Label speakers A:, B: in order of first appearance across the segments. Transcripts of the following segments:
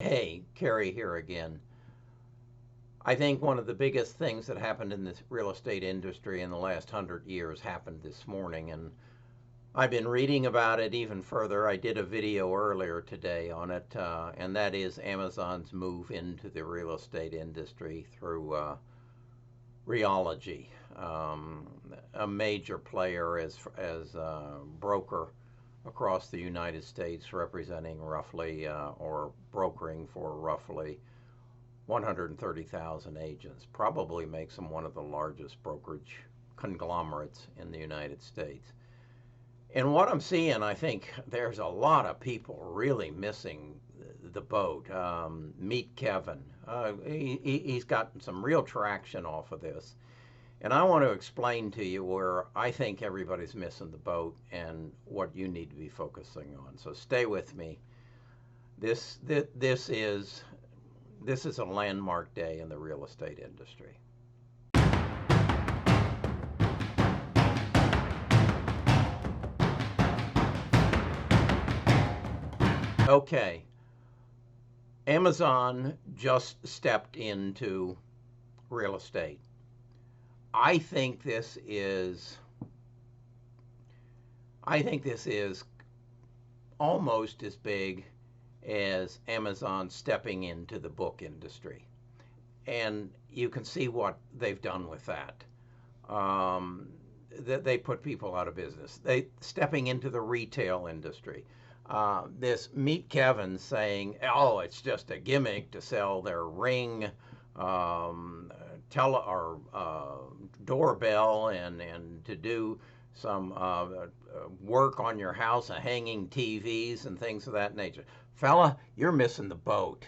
A: Hey, Kerry here again. I think one of the biggest things that happened in the real estate industry in the last 100 years happened this morning, and I've been reading about it even further. I did a video earlier today on it, and that is Amazon's move into the real estate industry through Realogy, a major player as a broker across the United States, representing roughly or brokering for roughly 130,000 agents. Probably makes them one of the largest brokerage conglomerates in the United States. And what I'm seeing, I think there's a lot of people really missing the boat. Meet Kevin. He's gotten some real traction off of this. And I want to explain to you where I think everybody's missing the boat and what you need to be focusing on. So stay with me. This is a landmark day in the real estate industry. Okay, Amazon just stepped into real estate. I think this is almost as big as Amazon stepping into the book industry. And you can see what they've done with that. They put people out of business. They stepping into the retail industry. This Meet Kevin saying, "Oh, it's just a gimmick to sell their Ring doorbell and to do some work on your house, hanging TVs and things of that nature." Fella, you're missing the boat.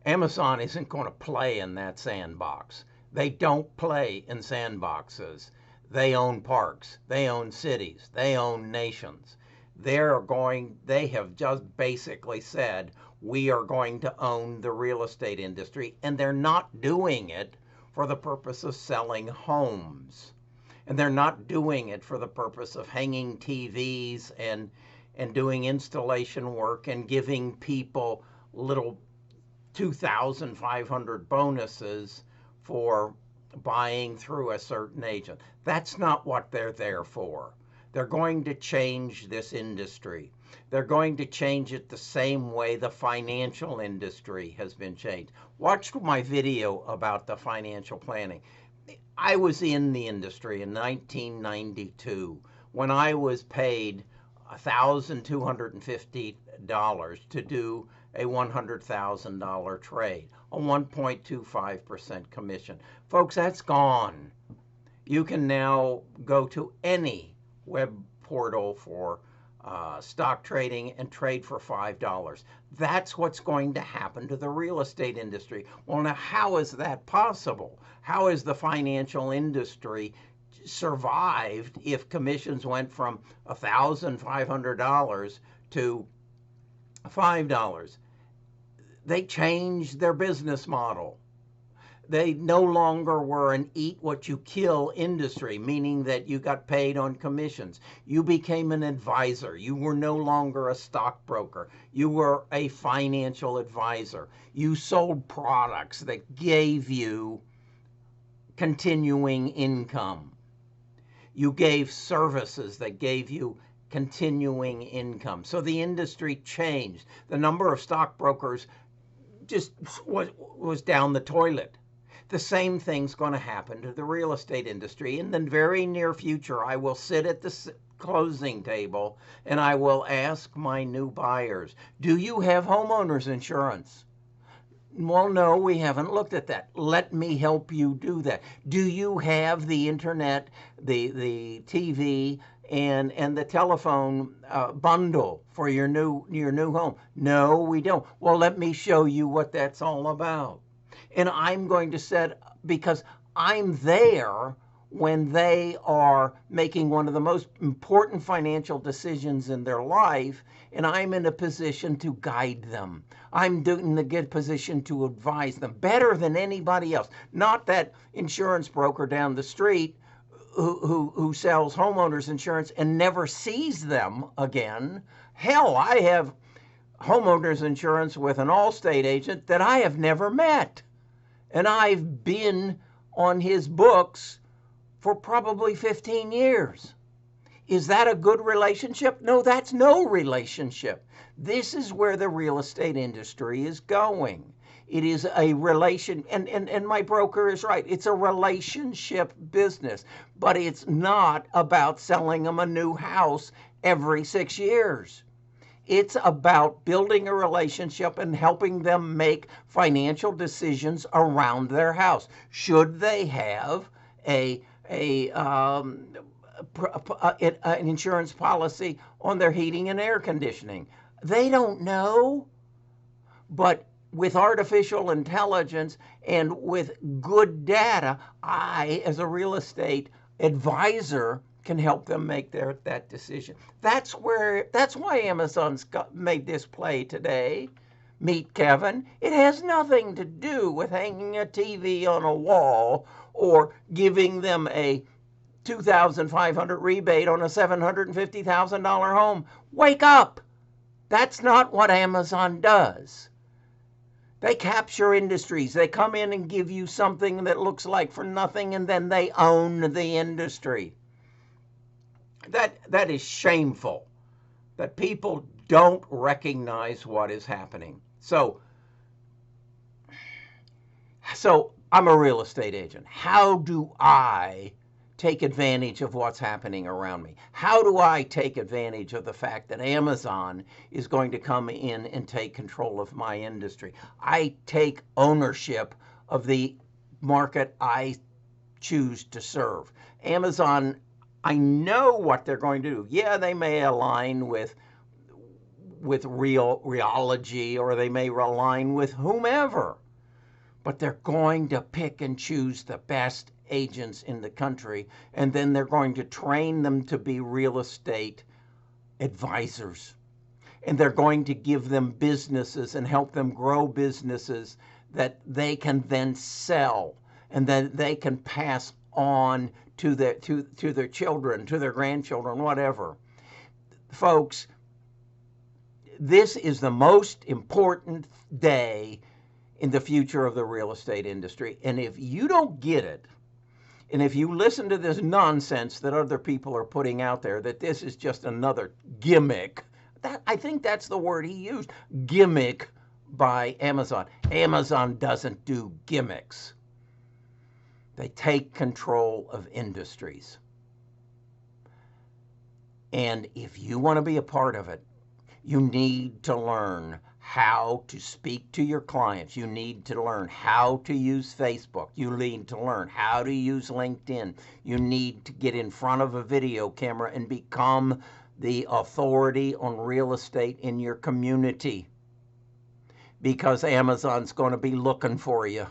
A: Amazon isn't going to play in that sandbox. They don't play in sandboxes. They own parks. They own cities. They own nations. They have just basically said, we are going to own the real estate industry, and they're not doing it for the purpose of selling homes. And they're not doing it for the purpose of hanging TVs and doing installation work and giving people little 2,500 bonuses for buying through a certain agent. That's not what they're there for. They're going to change this industry. They're going to change it the same way the financial industry has been changed. Watch my video about the financial planning. I was in the industry in 1992 when I was paid $1,250 to do a $100,000 trade, a 1.25% commission. Folks, that's gone. You can now go to any web portal for stock trading and trade for $5. That's what's going to happen to the real estate industry. Well, now, how is that possible? How has the financial industry survived if commissions went from $1,500 to $5? They changed their business model. They no longer were an eat what you kill industry, meaning that you got paid on commissions. You became an advisor. You were no longer a stockbroker. You were a financial advisor. You sold products that gave you continuing income. You gave services that gave you continuing income. So the industry changed. The number of stockbrokers just was down the toilet. The same thing's going to happen to the real estate industry. In the very near future, I will sit at the closing table and I will ask my new buyers, do you have homeowners insurance? Well, no, we haven't looked at that. Let me help you do that. Do you have the internet, the TV, and the telephone bundle for your new home? No, we don't. Well, let me show you what that's all about. And I'm going to set, because I'm there when they are making one of the most important financial decisions in their life, and I'm in a position to guide them. I'm in a good position to advise them better than anybody else. Not that insurance broker down the street who sells homeowners insurance and never sees them again. Hell, I have homeowners insurance with an Allstate agent that I have never met. And I've been on his books for probably 15 years. Is that a good relationship? No, that's no relationship. This is where the real estate industry is going. It is a relation, and my broker is right. It's a relationship business, but it's not about selling them a new house every 6 years. It's about building a relationship and helping them make financial decisions around their house. Should they have an insurance policy on their heating and air conditioning? They don't know. But with artificial intelligence and with good data, I, as a real estate advisor, can help them make that decision. That's why Amazon's made this play today. Meet Kevin. It has nothing to do with hanging a TV on a wall or giving them a $2,500 rebate on a $750,000 home. Wake up! That's not what Amazon does. They capture industries. They come in and give you something that looks like for nothing, and then they own the industry. That is shameful, that people don't recognize what is happening. So I'm a real estate agent. How do I take advantage of what's happening around me? How do I take advantage of the fact that Amazon is going to come in and take control of my industry? I take ownership of the market I choose to serve. Amazon, I know what they're going to do. Yeah, they may align with Realogy, or they may align with whomever, but they're going to pick and choose the best agents in the country, and then they're going to train them to be real estate advisors. And they're going to give them businesses and help them grow businesses that they can then sell, and then they can pass on to their children, to their grandchildren, whatever. Folks, this is the most important day in the future of the real estate industry. And if you don't get it, and if you listen to this nonsense that other people are putting out there, that this is just another gimmick, I think that's the word he used, gimmick by Amazon. Amazon doesn't do gimmicks. They take control of industries. And if you want to be a part of it, you need to learn how to speak to your clients. You need to learn how to use Facebook. You need to learn how to use LinkedIn. You need to get in front of a video camera and become the authority on real estate in your community, because Amazon's going to be looking for you.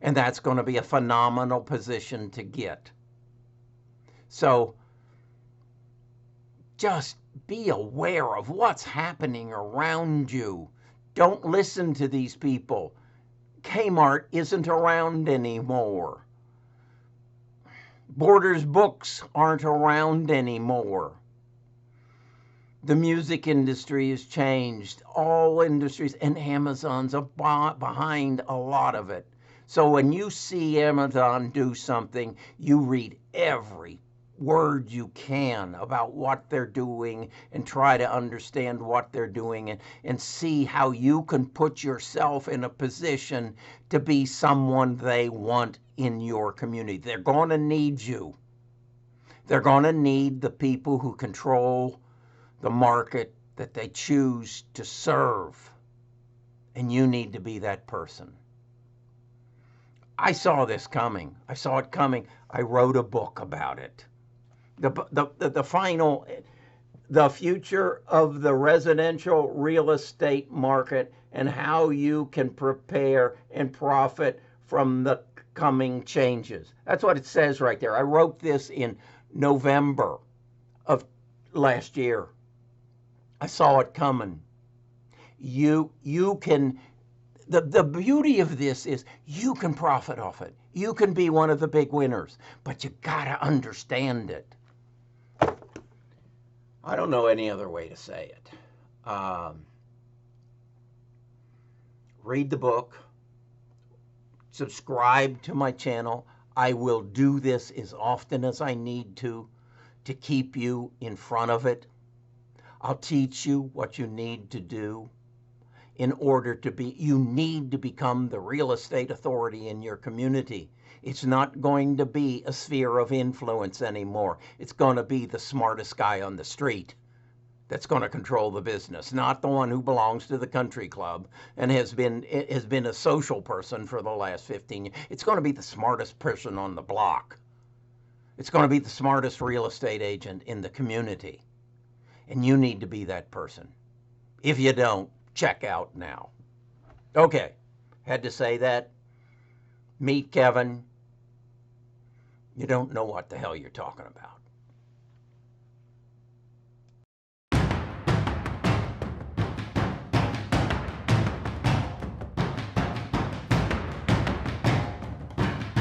A: And that's going to be a phenomenal position to get. So just be aware of what's happening around you. Don't listen to these people. Kmart isn't around anymore. Borders Books aren't around anymore. The music industry has changed. All industries, and Amazon's behind a lot of it. So when you see Amazon do something, you read every word you can about what they're doing and try to understand what they're doing, and see how you can put yourself in a position to be someone they want in your community. They're going to need you. They're going to need the people who control the market that they choose to serve. And you need to be that person. I saw this coming. I saw it coming. I wrote a book about it. The future of the residential real estate market and how you can prepare and profit from the coming changes. That's what it says right there. I wrote this in November of last year. I saw it coming. You can, the beauty of this is you can profit off it. You can be one of the big winners, but you gotta understand it. I don't know any other way to say it. read the book, subscribe to my channel. I will do this as often as I need to keep you in front of it. I'll teach you what you need to do in order to be, you need to become the real estate authority in your community. It's not going to be a sphere of influence anymore. It's going to be the smartest guy on the street that's going to control the business, not the one who belongs to the country club and has been a social person for the last 15 years. It's going to be the smartest person on the block. It's going to be the smartest real estate agent in the community. And you need to be that person. If you don't, check out now. Okay, had to say that. Meet Kevin. You don't know what the hell you're talking about.